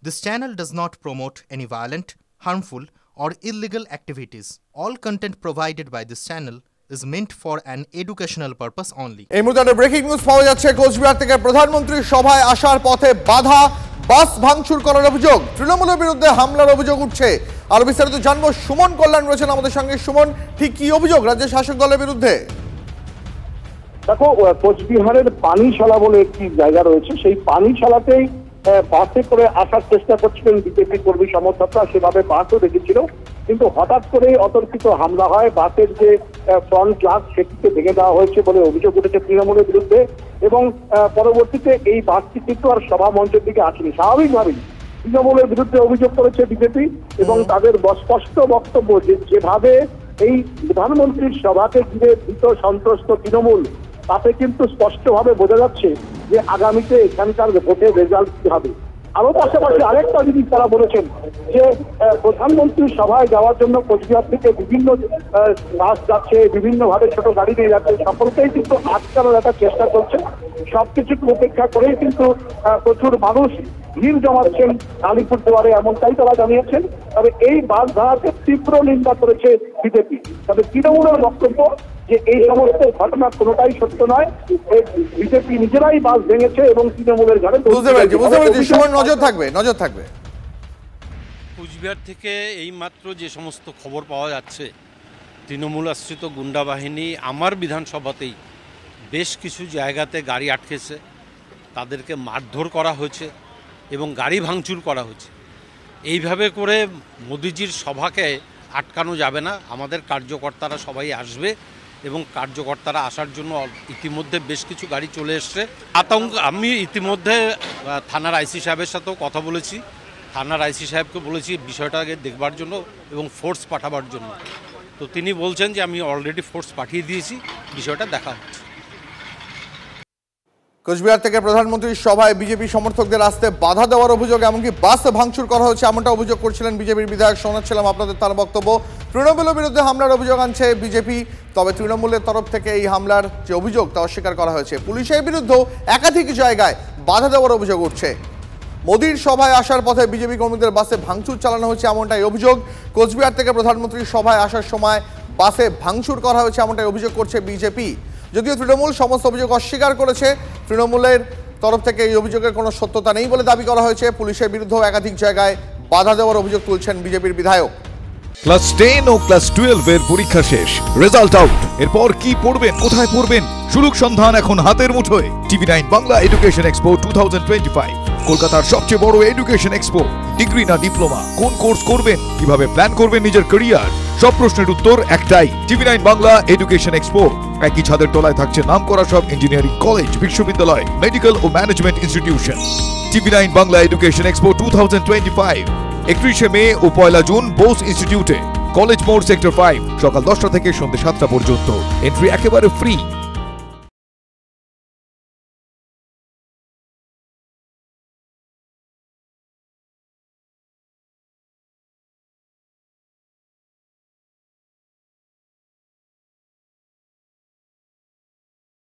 This channel does not promote any violent, harmful, or illegal activities. All content provided by this channel is meant for an educational purpose only. এই মুহূর্তে breaking news পাওয়া যাচ্ছে কোচবিহার থেকে প্রধানমন্ত্রীর সভায় আসার পথে বাধা, বাস ভাঙচুর করার অভিযোগ, তৃণমূলের বিরুদ্ধে হামলার অভিযোগ উঠছে। আর বিস্তারিত জানবো, সুমন কল্যাণ রয়েছেন আমাদের সঙ্গে। সুমন, ঠিক কি অভিযোগ রাজ্যের শাসক দলের বিরুদ্ধে? দেখো, কোচবিহারের পানিশালা বলে একটি জায়গা রয়েছে, সেই পানিশালাতেই বাসে করে আসার চেষ্টা করছিলেন বিজেপি কর্মী সমর্থকরা, সেভাবে বাসও দেখেছিল, কিন্তু হঠাৎ করে অতর্কিত হামলা হয়। বাসের যে ফ্রন্ট গ্লাস সেটিকে ভেঙে দেওয়া হয়েছে বলে অভিযোগ উঠেছে তৃণমূলের বিরুদ্ধে, এবং পরবর্তীতে এই বাসটি কিন্তু আর সভা মঞ্চের দিকে আসেনি। স্বাভাবিকভাবেই তৃণমূলের বিরুদ্ধে অভিযোগ করেছে বিজেপি, এবং তাদের স্পষ্ট বক্তব্য যেভাবে এই প্রধানমন্ত্রীর সভাকে ঘিরে ভীত সন্ত্রস্ত তৃণমূল, তাতে কিন্তু স্পষ্টভাবে বোঝা যাচ্ছে যে আগামীতে এখানকার ভোটের রেজাল্ট কি হবে। আরো পাশাপাশি আরেকটা জিনিস তারা বলেছেন যে প্রধানমন্ত্রীর সভায় যাওয়ার জন্য কোচবিহার থেকে বিভিন্ন বাস যাচ্ছে, বিভিন্ন ভাবে ছোট গাড়ি নিয়ে যাচ্ছে, সকলকেই কিন্তু আটকানোর একটা চেষ্টা করছে। সবকিছুকে উপেক্ষা করেই কিন্তু প্রচুর মানুষ ভিড় জমাচ্ছেন আলিপুরদুয়ারে, এমনটাই তারা জানিয়েছেন। তবে এই বাস ধারাকে তীব্র নিন্দা করেছে বিজেপি। তবে তৃণমূলের বক্তব্য যে এই সমস্ত ঘটনা কোনোটাই সত্য নয়, বিজেপি নিজেরাই বাস ভেঙেছে এবং তৃণমূলের ঘরে নজর থাকবে। কুচবিহার থেকে এই মাত্র যে সমস্ত খবর পাওয়া যাচ্ছে, তৃণমূল আশ্রিত গুন্ডা বাহিনী আমার বিধানসভাতেই বেশ কিছু জায়গাতে গাড়ি আটকেছে, তাদেরকে মারধর করা হয়েছে এবং গাড়ি ভাঙচুর করা হয়েছে। এইভাবে করে মোদিজির সভাকে আটকানো যাবে না। আমাদের কার্যকর্তারা সবাই আসবে এবং কার্যকর্তারা আসার জন্য ইতিমধ্যে বেশ কিছু গাড়ি চলে এসছে। আমি ইতিমধ্যে থানার আইসি সাহেবের সাথেও কথা বলেছি, থানার আইসি সাহেবকে বলেছি বিষয়টাকে দেখবার জন্য এবং ফোর্স পাঠাবার জন্য। তো তিনি বলছেন যে আমি অলরেডি ফোর্স পাঠিয়ে দিয়েছি, বিষয়টা দেখা হচ্ছে। কোচবিহার থেকে প্রধানমন্ত্রীর সভায় বিজেপি সমর্থকদের আসতে বাধা দেওয়ার অভিযোগ, এমনকি বাস ভাঙচুর করা হচ্ছে, এমনটা অভিযোগ করছিলেন বিজেপির বিধায়ক। শোনাচ্ছিলাম আপনাদের তার বক্তব্য। তৃণমূলের বিরুদ্ধে হামলার অভিযোগ আনছে বিজেপি, তবে তৃণমূলের তরফ থেকে এই হামলার যে অভিযোগ তা অস্বীকার করা হয়েছে। পুলিশের বিরুদ্ধেও একাধিক জায়গায় বাধা দেওয়ার অভিযোগ উঠছে। মোদির সভায় আসার পথে বিজেপি কর্মীদের বাসে ভাঙচুর চালানো হয়েছে, এমনটাই অভিযোগ। কোচবিহার থেকে প্রধানমন্ত্রীর সভায় আসার সময় বাসে ভাঙচুর করা হয়েছে, এমনটাই অভিযোগ করছে বিজেপি। যদিও তৃণমূল সমস্ত অভিযোগ অস্বীকার করেছে, তৃণমূলের তরফ থেকে এই অভিযোগের কোনো সত্যতা নেই বলে দাবি করা হয়েছে। পুলিশের বিরুদ্ধেও একাধিক জায়গায় বাধা দেওয়ার অভিযোগ তুলছেন বিজেপির বিধায়ক। ক্লাস 10 ও ক্লাস 12 এর পরীক্ষা শেষ, রেজাল্ট আউট। এরপর কি পড়বেন, কোথায় পড়বেন, সুযোগ সন্ধান এখন হাতের মুঠোয়। TV9 বাংলা এডুকেশন এক্সপো 2025, কলকাতার সবচেয়ে বড় এডুকেশন এক্সপো। ডিগ্রি না ডিপ্লোমা, কোন কোর্স করবেন, কিভাবে প্ল্যান করবেন নিজের ক্যারিয়ার, সব প্রশ্নের উত্তর একটাই। TV9 Bangla education expo. একই ছাদের তলায় থাকছে নামকরা সব ইঞ্জিনিয়ারিং কলেজ, বিশ্ববিদ্যালয়, মেডিকেল ও management institution. TV9 Bangla education expo 2025, 31শে মে ও 1 জুন বোস ইনস্টিটিউটে, কলেজ মোড়, সেক্টর 5, সকাল 10টা থেকে সন্ধ্যে 7টা পর্যন্ত। এন্ট্রি একেবারে ফ্রি।